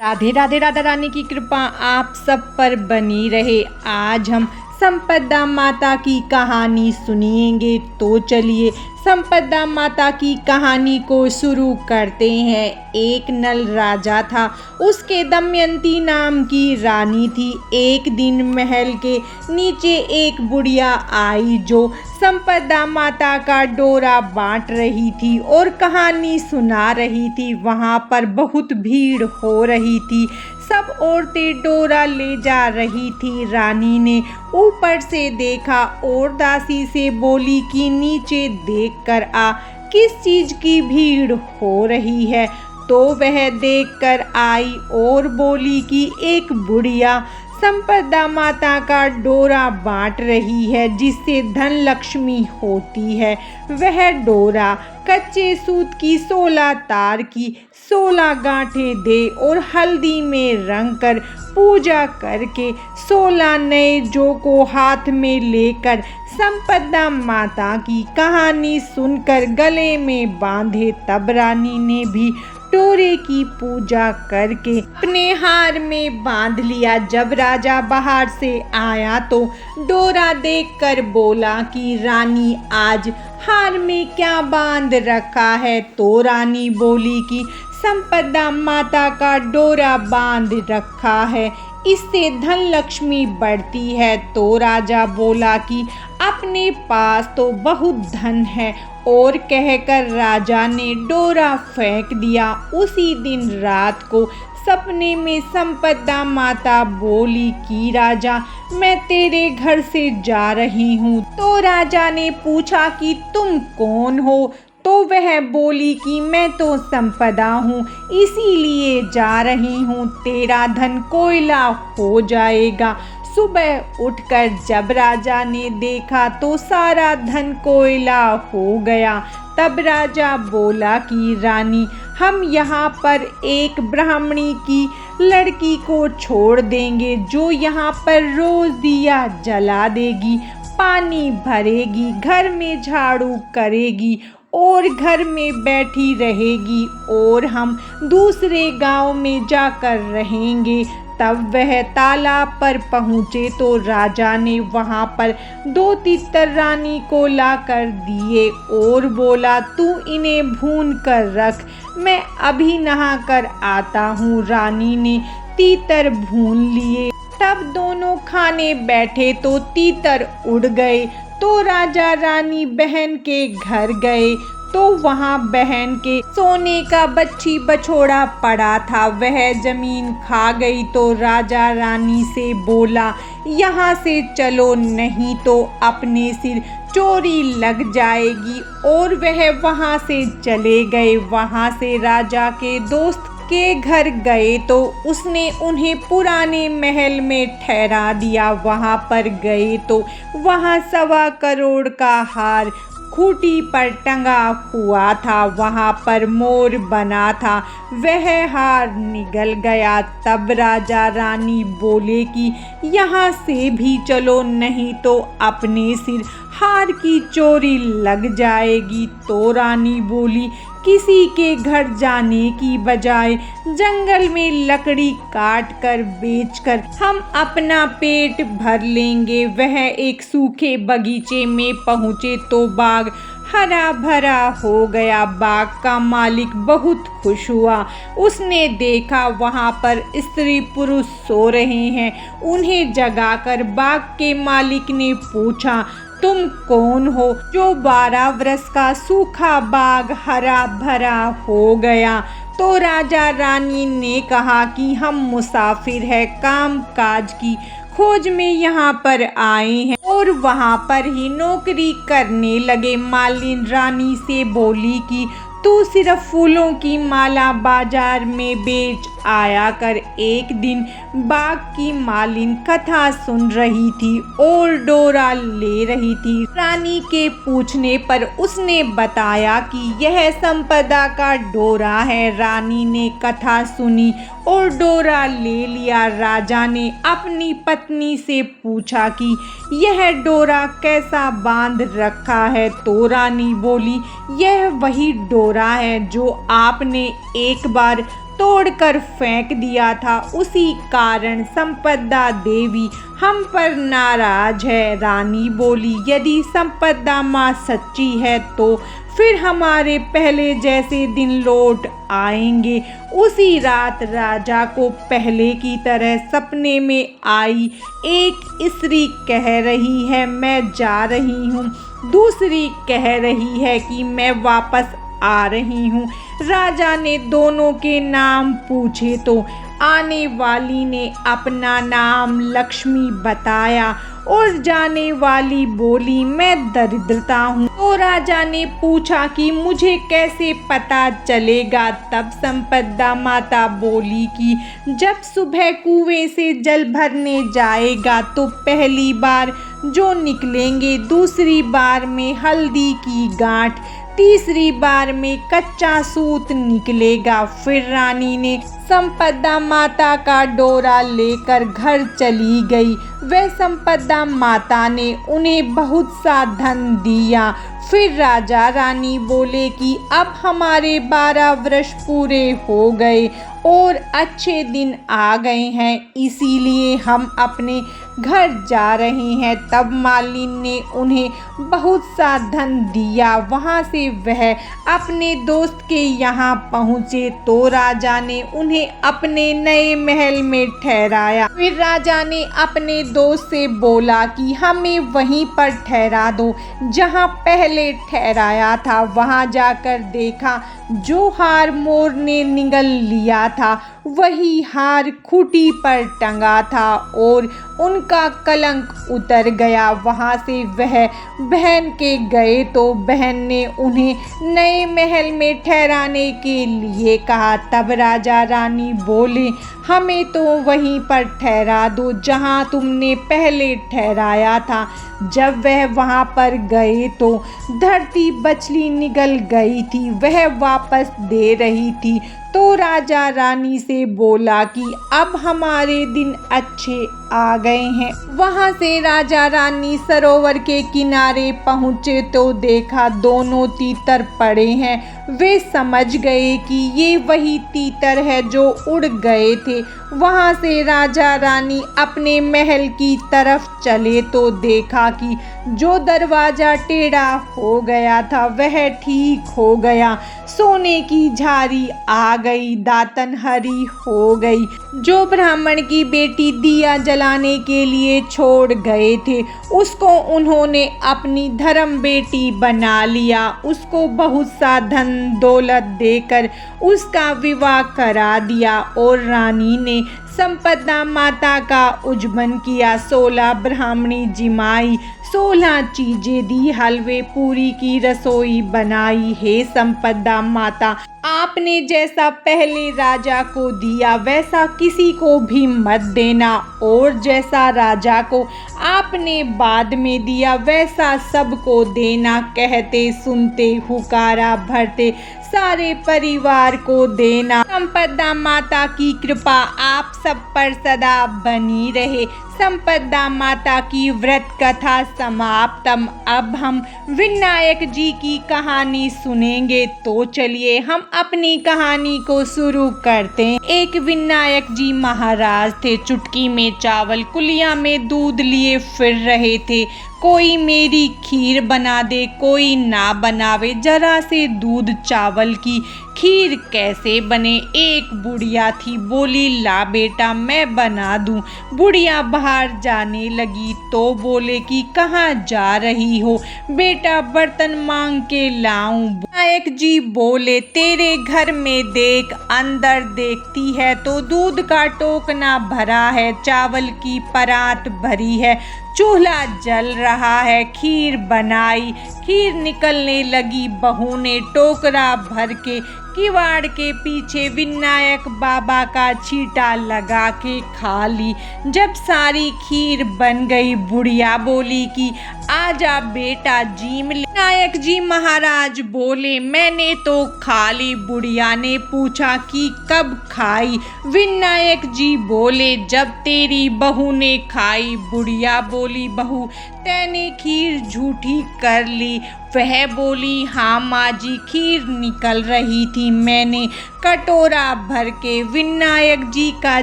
राधे राधे। राधा रानी की कृपा आप सब पर बनी रहे। आज हम संपदा माता की कहानी सुनिएंगे। तो चलिए संपदा माता की कहानी को शुरू करते हैं। एक नल राजा था, उसके दमयंती नाम की रानी थी। एक दिन महल के नीचे एक बुढ़िया आई जो संपदा माता का डोरा बांट रही थी और कहानी सुना रही थी। वहाँ पर बहुत भीड़ हो रही थी, सब औरतें डोरा ले जा रही थी। रानी ने ऊपर से देखा और दासी से बोली कि नीचे देखकर आ, किस चीज की भीड़ हो रही है। तो वह देखकर आई और बोली कि एक बुढ़िया संपदा माता का डोरा बांट रही है जिससे धन लक्ष्मी होती है। वह डोरा कच्चे सूत की 16 तार की 16 गांठें दे और हल्दी में रंग कर पूजा करके 16 नए जौ को हाथ में लेकर संपदा माता की कहानी सुनकर गले में बांधे। तब रानी ने भी डोरे की पूजा करके अपने हार में बांध लिया। जब राजा बाहर से आया तो डोरा देखकर बोला कि रानी आज हार में क्या बांध रखा है। तो रानी बोली कि संपदा माता का डोरा बांध रखा है, इससे धन लक्ष्मी बढ़ती है। तो राजा बोला कि अपने पास तो बहुत धन है और कहकर राजा ने डोरा फेंक दिया। उसी दिन रात को सपने में संपदा माता बोली कि राजा मैं तेरे घर से जा रही हूँ। तो राजा ने पूछा कि तुम कौन हो। तो वह बोली कि मैं तो संपदा हूँ, इसीलिए जा रही हूँ, तेरा धन कोयला हो जाएगा। सुबह उठकर जब राजा ने देखा तो सारा धन कोयला हो गया। तब राजा बोला कि रानी हम यहाँ पर एक ब्राह्मणी की लड़की को छोड़ देंगे जो यहाँ पर रोज दिया जला देगी, पानी भरेगी, घर में झाड़ू करेगी और घर में बैठी रहेगी और हम दूसरे गांव में जाकर रहेंगे। तब वह तालाब पर पहुँचे तो राजा ने वहाँ पर 2 तीतर रानी को लाकर दिए और बोला तू इन्हें भून कर रख, मैं अभी नहा कर आता हूँ। रानी ने तीतर भून लिए। तब दोनों खाने बैठे तो तीतर उड़ गए। तो राजा रानी बहन के घर गए तो वहाँ बहन के सोने का बच्ची बछोड़ा पड़ा था। वह जमीन खा गई। तो राजा रानी से बोला यहाँ से चलो, नहीं तो अपने सिर चोरी लग जाएगी। और वह वहाँ से चले गए। वहाँ से राजा के दोस्त के घर गए तो उसने उन्हें पुराने महल में ठहरा दिया। वहाँ पर गए तो वहाँ 1.25 करोड़ का हार खूंटी पर टंगा हुआ था। वहाँ पर मोर बना था, वह हार निगल गया। तब राजा रानी बोले कि यहाँ से भी चलो, नहीं तो अपने सिर हार की चोरी लग जाएगी। तो रानी बोली किसी के घर जाने की बजाय जंगल में लकड़ी काट कर बेचकर हम अपना पेट भर लेंगे। वह एक सूखे बगीचे में पहुँचे तो बाग हरा भरा हो गया। बाग का मालिक बहुत खुश हुआ। उसने देखा वहाँ पर स्त्री पुरुष सो रहे हैं। उन्हें जगाकर बाग के मालिक ने पूछा तुम कौन हो जो 12 वर्ष का सूखा बाग हरा भरा हो गया। तो राजा रानी ने कहा कि हम मुसाफिर हैं, काम काज की खोज में यहाँ पर आए हैं और वहाँ पर ही नौकरी करने लगे। मालिन रानी से बोली कि तू सिर्फ फूलों की माला बाजार में बेच आया कर। एक दिन बाग की मालिन कथा सुन रही थी और डोरा ले रही थी। रानी के पूछने पर उसने बताया कि यह संपदा का डोरा है। रानी ने कथा सुनी और डोरा ले लिया। राजा ने अपनी पत्नी से पूछा कि यह डोरा कैसा बांध रखा है। तो रानी बोली यह वही डोरा है जो आपने एक बार तोड़कर फेंक दिया था। उसी कारण संपदा देवी हम पर नाराज है। रानी बोली, यदि संपदा माँ सच्ची है तो फिर हमारे पहले जैसे दिन लौट आएंगे। उसी रात राजा को पहले की तरह सपने में आई एक स्त्री कह रही है मैं जा रही हूँ, दूसरी कह रही है कि मैं वापस आ रही हूँ। राजा ने दोनों के नाम पूछे तो आने वाली ने अपना नाम लक्ष्मी बताया और जाने वाली बोली मैं दरिद्रता हूँ। तो राजा ने पूछा कि मुझे कैसे पता चलेगा। तब संपदा माता बोली कि जब सुबह कुएं से जल भरने जाएगा तो पहली बार जो निकलेंगे, दूसरी बार में हल्दी की गांठ, तीसरी बार में कच्चा सूत निकलेगा। फिर रानी ने संपदा माता का डोरा लेकर घर चली गई। वह संपदा माता ने उन्हें बहुत सा धन दिया। फिर राजा रानी बोले कि अब हमारे 12 वर्ष पूरे हो गए और अच्छे दिन आ गए हैं, इसीलिए हम अपने घर जा रहे हैं। तब मालिन ने उन्हें बहुत सा धन दिया। वहाँ से वह अपने दोस्त के यहाँ पहुँचे तो राजा ने उन्हें अपने नए महल में ठहराया। फिर राजा ने अपने दोस्त से बोला कि हमें वहीं पर ठहरा दो जहाँ पहले ठहराया था। वहाँ जाकर देखा जो हार मोर ने निगल लिया था वही हार खूंटी पर टंगा था और उनका कलंक उतर गया। वहाँ से वह बहन के गए तो बहन ने उन्हें नए महल में ठहराने के लिए कहा। तब राजा रानी बोले, हमें तो वहीं पर ठहरा दो जहाँ तुमने पहले ठहराया था। जब वह वहाँ पर गए तो धरती बछली निगल गई थी, वह वापस दे रही थी। तो राजा रानी से बोला कि अब हमारे दिन अच्छे आ गए हैं। वहाँ से राजा रानी सरोवर के किनारे पहुँचे तो देखा दोनों तीतर पड़े हैं। वे समझ गए कि ये वही तीतर है जो उड़ गए थे। वहाँ से राजा रानी अपने महल की तरफ चले तो देखा कि जो दरवाज़ा टेढ़ा हो गया था वह ठीक हो गया। सोने की झारी आ गई, दातन हरी हो गई। जो ब्राह्मण की बेटी दिया जलाने के लिए छोड़ गए थे उसको उन्होंने अपनी धर्म बेटी बना लिया। उसको बहुत सा धन दौलत देकर उसका विवाह करा दिया और रानी ने संपदा माता का उज्जवल किया। 16 ब्राह्मणी जिमाई, 16 चीजें दी, हलवे पूरी की रसोई बनाई। हे संपदा माता, आपने जैसा पहले राजा को दिया वैसा किसी को भी मत देना और जैसा राजा को आपने बाद में दिया वैसा सबको देना। कहते सुनते हुकारा भरते सारे परिवार को देना। संपदा माता की कृपा आप सब पर सदा बनी रहे। संपदा माता की व्रत कथा समाप्तम। अब हम विनायक जी की कहानी सुनेंगे तो चलिए हम अपनी कहानी को शुरू करते हैं। एक विनायक जी महाराज थे। चुटकी में चावल कुलिया में दूध लिए फिर रहे थे। कोई मेरी खीर बना दे, कोई ना बनावे, जरा से दूध चावल की खीर कैसे बने। एक बुढ़िया थी, बोली ला बेटा मैं बना दूं। बुढ़िया बाहर जाने लगी तो बोले कि कहाँ जा रही हो बेटा, बर्तन मांग के लाऊं। विनायक जी बोले तेरे घर में देख। अंदर देखती है तो दूध का टोकना भरा है, चावल की परात भरी है, चूल्हा जल रहा है, खीर बनाई। खीर निकलने लगी, बहू ने टोकरा भर के किवाड़ के पीछे विनायक बाबा का छींटा लगा के खा ली। जब सारी खीर बन गई बुढ़िया बोली कि आजा बेटा जीम ले। विनायक जी महाराज बोले मैंने तो खा ली। बुढ़िया ने पूछा कि कब खाई। विनायक जी बोले जब तेरी बहू ने खाई। बुढ़िया बोली बहू तैने खीर झूठी कर ली। वह बोली, हाँ माँ जी, खीर निकल रही थी, मैंने कटोरा भर के विनायक जी का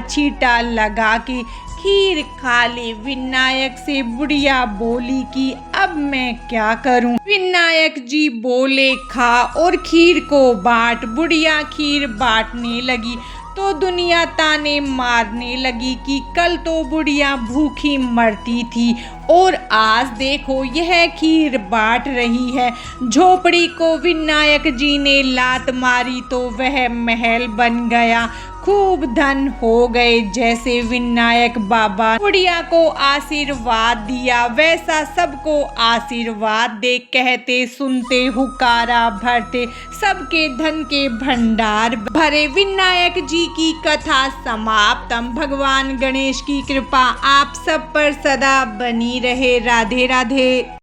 छींटा लगा के खीर खा ली। विनायक से बुढ़िया बोली कि अब मैं क्या करूं। विनायक जी बोले, खा और खीर को बांट। बुढ़िया खीर बांटने लगी तो दुनिया ताने मारने लगी कि कल तो बुढ़िया भूखी मरती थी और आज देखो यह खीर बांट रही है। झोपड़ी को विनायक जी ने लात मारी तो वह महल बन गया, खूब धन हो गए। जैसे विनायक बाबा बुढ़िया को आशीर्वाद दिया वैसा सबको आशीर्वाद दे, कहते सुनते हुकारा भरते, सबके धन के भंडार भरे। विनायक जी की कथा समाप्तम। भगवान गणेश की कृपा आप सब पर सदा बनी रहे। राधे राधे।